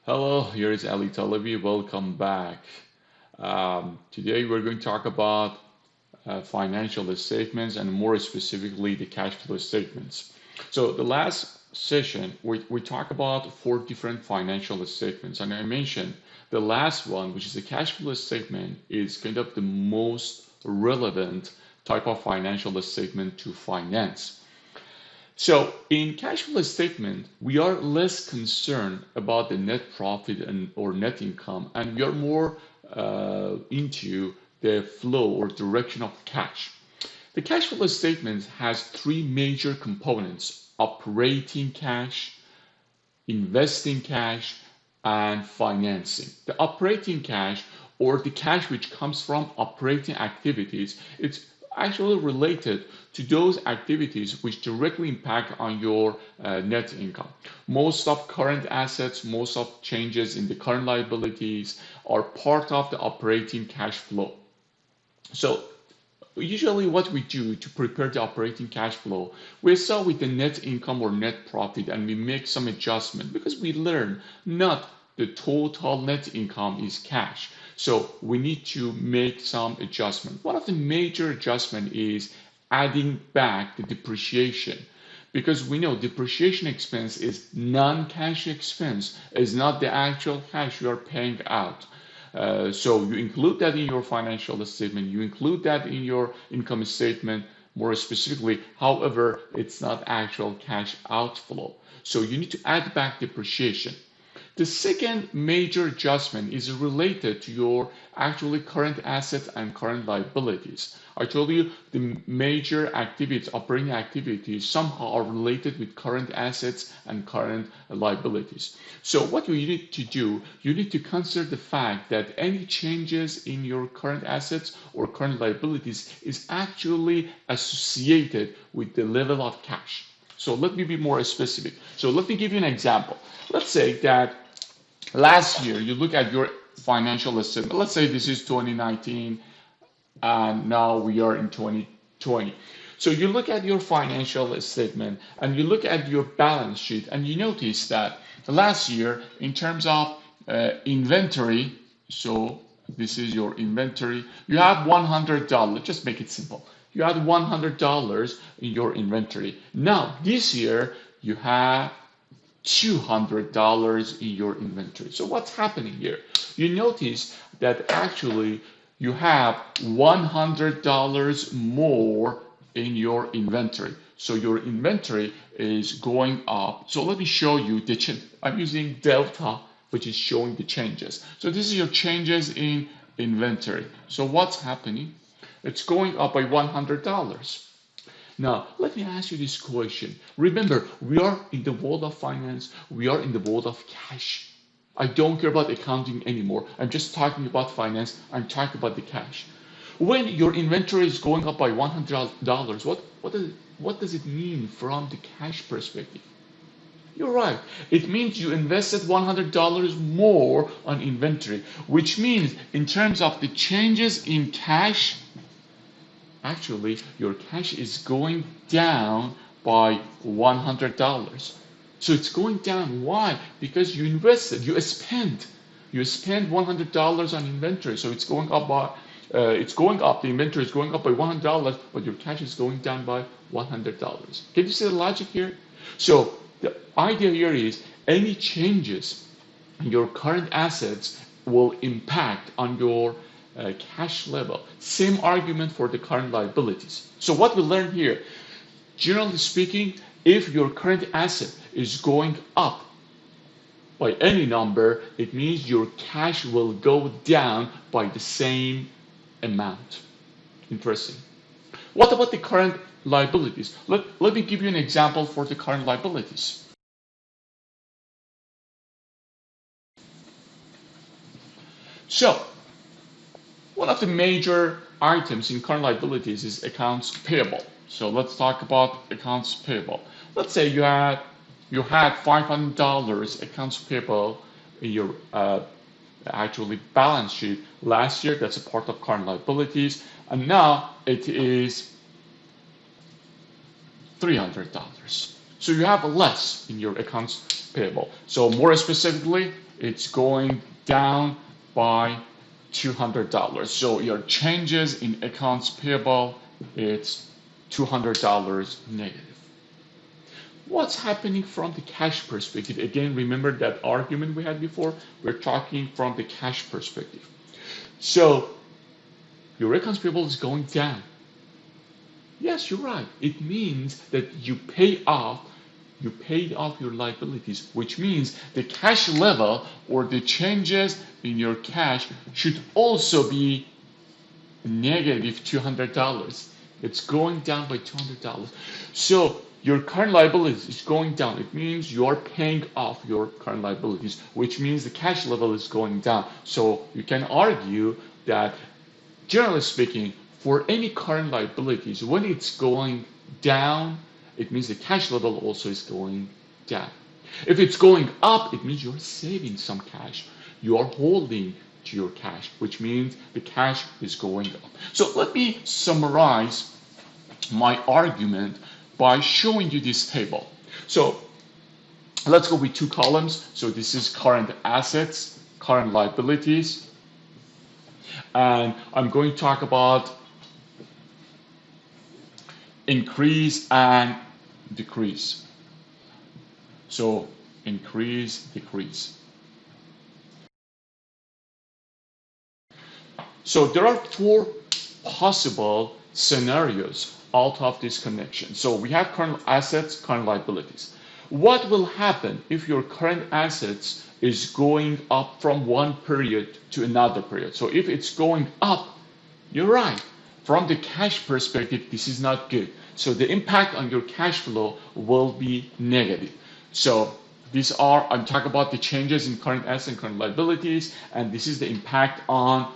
Hello, here is Ali Talabi. Welcome back. Today we're going to talk about financial statements and more specifically the cash flow statements. So the last session we talked about four different financial statements, and I mentioned the last one, which is the cash flow statement, is kind of the most relevant type of financial statement to finance. So in cash flow statement, we are less concerned about the net profit and or net income, and we are more into the flow or direction of cash. The cash flow statement has three major components: operating cash, investing cash, and financing. The operating cash, or the cash which comes from operating activities, it's actually related to those activities which directly impact on your net income. Most of current assets, most of changes in the current liabilities are part of the operating cash flow. So usually what we do to prepare the operating cash flow, we start with the net income or net profit and we make some adjustment because we learn not the total net income is cash. So we need to make some adjustment. One of the major adjustment is adding back the depreciation, because we know depreciation expense is non-cash expense, is not the actual cash you are paying out. So you include that in your financial statement, you include that in your income statement more specifically. However, it's not actual cash outflow. So you need to add back depreciation. The second major adjustment is related to your actually current assets and current liabilities. I told you the major activities, operating activities, somehow are related with current assets and current liabilities. So what you need to do, you need to consider the fact that any changes in your current assets or current liabilities is actually associated with the level of cash. So let me be more specific. So let me give you an example. Let's say that last year you look at your financial statement. Let's say this is 2019 and now we are in 2020. So you look at your financial statement and you look at your balance sheet and you notice that last year in terms of inventory, so this is your inventory, you have $100. Just make it simple. You had $100 in your inventory. Now this year you have $200 in your inventory. So what's happening here? You notice that actually you have $100 more in your inventory. So your inventory is going up. So let me show you the change. I'm using delta, which is showing the changes. So this is your changes in inventory. So what's happening? It's going up by $100. Now, let me ask you this question. Remember, we are in the world of finance, we are in the world of cash. I don't care about accounting anymore. I'm just talking about finance, I'm talking about the cash. When your inventory is going up by $100, what does it mean from the cash perspective? You're right. It means you invested $100 more on inventory, which means in terms of the changes in cash, actually your cash is going down by $100. So it's going down. Why? Because you invested, you spent $100 on inventory. So it's going up by the inventory is going up by $100, but your cash is going down by $100. Can you see the logic here? So the idea here is any changes in your current assets will impact on your cash level. Same argument for the current liabilities. So what we learn here, generally speaking, if your current asset is going up by any number, it means your cash will go down by the same amount. Interesting. What about the current liabilities? Let me give you an example for the current liabilities. So one of the major items in current liabilities is accounts payable. So let's talk about accounts payable. Let's say you had $500 accounts payable in your actually balance sheet last year. That's a part of current liabilities, and now it is $300. So you have less in your accounts payable. So more specifically, it's going down by $200. So your changes in accounts payable, it's $200 negative. What's happening from the cash perspective? Again, remember that argument we had before? We're talking from the cash perspective. So your accounts payable is going down. Yes, you're right. It means that you paid off your liabilities, which means the cash level or the changes in your cash should also be negative $200. It's going down by $200. So your current liabilities is going down. It means you are paying off your current liabilities, which means the cash level is going down. So you can argue that, generally speaking, for any current liabilities, when it's going down, it means the cash level also is going down. If it's going up, it means you're saving some cash. You are holding to your cash, which means the cash is going up. So let me summarize my argument by showing you this table. So let's go with two columns. So this is current assets, current liabilities, and I'm going to talk about increase and decrease. So increase, decrease. So there are four possible scenarios out of this connection. So we have current assets, current liabilities. What will happen if your current assets is going up from one period to another period? So if it's going up, you're right. From the cash perspective, this is not good. So the impact on your cash flow will be negative. So I'm talking about the changes in current assets and current liabilities, and this is the impact on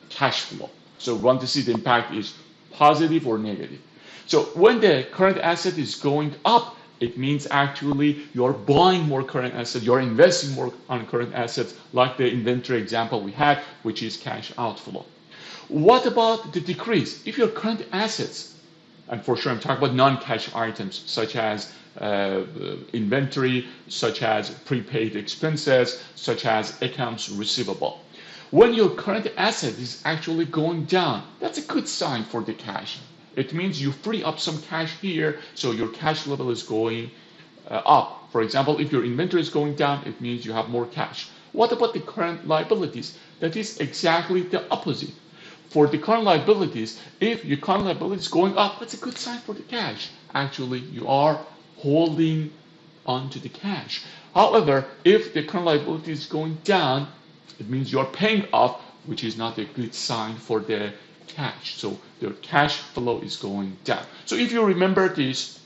cash flow. So we want to see the impact is positive or negative. So when the current asset is going up, it means actually you're buying more current assets, you're investing more on current assets, like the inventory example we had, which is cash outflow. What about the decrease? If your current assets, and for sure I'm talking about non-cash items such as inventory, such as prepaid expenses, such as accounts receivable. When your current asset is actually going down, that's a good sign for the cash. It means you free up some cash here, so your cash level is going up. For example, if your inventory is going down, it means you have more cash. What about the current liabilities? That is exactly the opposite. For the current liabilities, if your current liability is going up, that's a good sign for the cash. Actually, you are holding onto the cash. However, if the current liability is going down, it means you're paying off, which is not a good sign for the cash. So your cash flow is going down. So if you remember this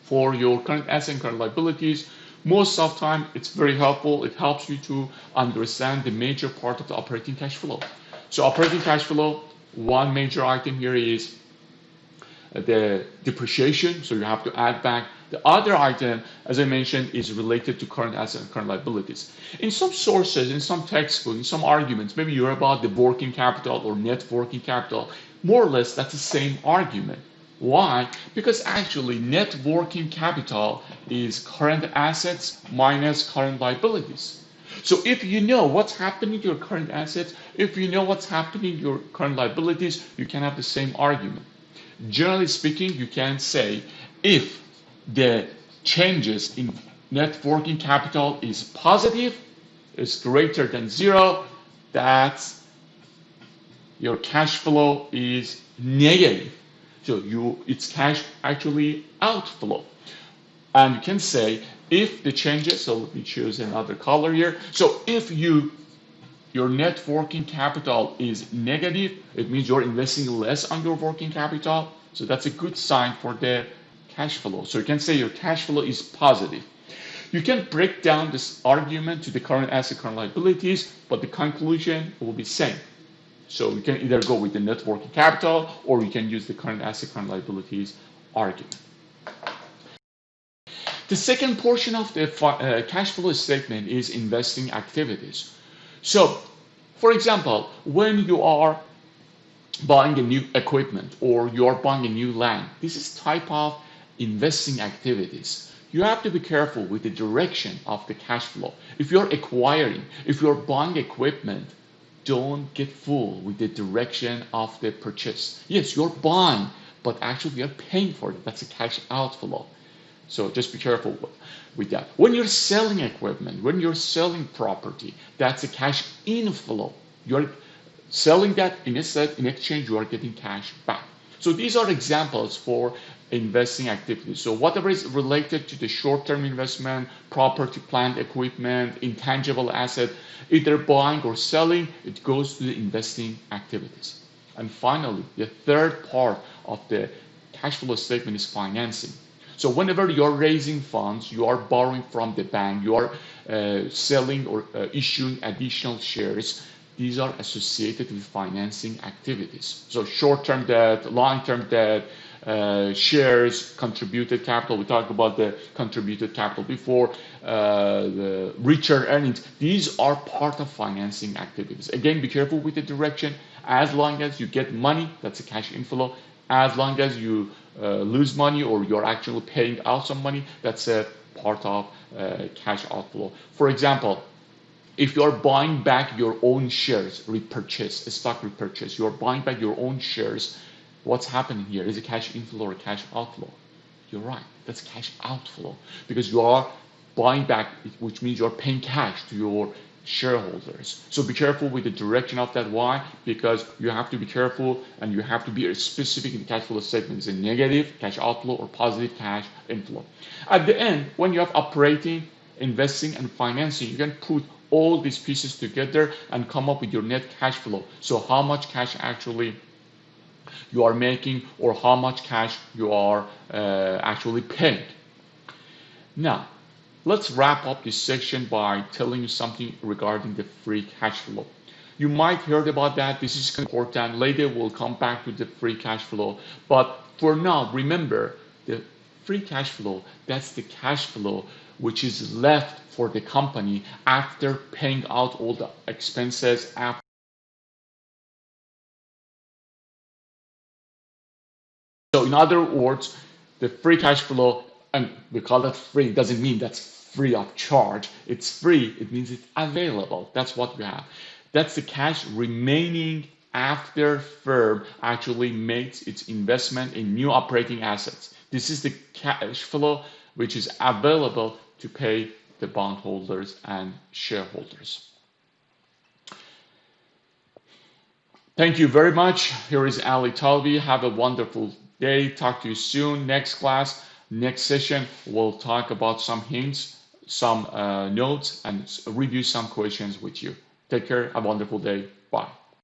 for your current assets and current liabilities, most of the time it's very helpful. It helps you to understand the major part of the operating cash flow. So operating cash flow, one major item here is the depreciation. So you have to add back. The other item, as I mentioned, is related to current assets and current liabilities. In some sources, in some textbooks, in some arguments, maybe you're about the working capital or net working capital, more or less that's the same argument. Why? Because actually net working capital is current assets minus current liabilities. So if you know what's happening to your current assets, if you know what's happening to your current liabilities, you can have the same argument. Generally speaking, you can say if the changes in net working capital is positive, is greater than zero, that's your cash flow is negative. So it's cash actually outflow. And you can say if the changes, so let me choose another color here. So if your net working capital is negative, it means you're investing less on your working capital. So that's a good sign for the cash flow. So you can say your cash flow is positive. You can break down this argument to the current asset, current liabilities, but the conclusion will be same. So you can either go with the net working capital or you can use the current asset, current liabilities argument. The second portion of the cash flow statement is investing activities. So, for example, when you are buying a new equipment or you're buying a new land. This is type of investing activities. You have to be careful with the direction of the cash flow. If you're acquiring, if you're buying equipment, don't get fooled with the direction of the purchase. Yes, you're buying, but actually you're paying for it. That's a cash outflow. So just be careful with that. When you're selling equipment, when you're selling property, that's a cash inflow. You're selling that in exchange, you are getting cash back. So these are examples for investing activities. So whatever is related to the short-term investment, property, plant, equipment, intangible asset, either buying or selling, it goes to the investing activities. And finally, the third part of the cash flow statement is financing. So whenever you're raising funds, you are borrowing from the bank, you are selling or issuing additional shares. These are associated with financing activities. So short-term debt, long-term debt, shares, contributed capital. We talked about the contributed capital before, the return earnings. These are part of financing activities. Again, be careful with the direction. As long as you get money, that's a cash inflow. As long as you lose money or you're actually paying out some money, that's a part of cash outflow. For example, if you're buying back your own shares, repurchase, a stock repurchase, you're buying back your own shares, what's happening here? Is it cash inflow or cash outflow? You're right, that's cash outflow because you are buying back, which means you're paying cash to your shareholders. So be careful with the direction of that. Why? Because you have to be careful and you have to be specific in the cash flow statement. Is it negative cash outflow or positive cash inflow? At the end, when you have operating, investing, and financing, you can put all these pieces together and come up with your net cash flow. So how much cash actually you are making or how much cash you are actually paying. Now, let's wrap up this section by telling you something regarding the free cash flow. You might heard about that. This is important. Later we'll come back to the free cash flow. But for now, remember the free cash flow, that's the cash flow which is left for the company after paying out all the expenses. So in other words, the free cash flow, and we call that free, doesn't mean that's free of charge. It's free, it means it's available. That's what we have. That's the cash remaining after firm actually makes its investment in new operating assets. This is the cash flow which is available to pay the bondholders and shareholders. Thank you very much. Here is Ali Talvi. Have a wonderful day. Talk to you soon. Next class, next session, we'll talk about some hints, some notes, and review some questions with you. Take care. Have a wonderful day. Bye.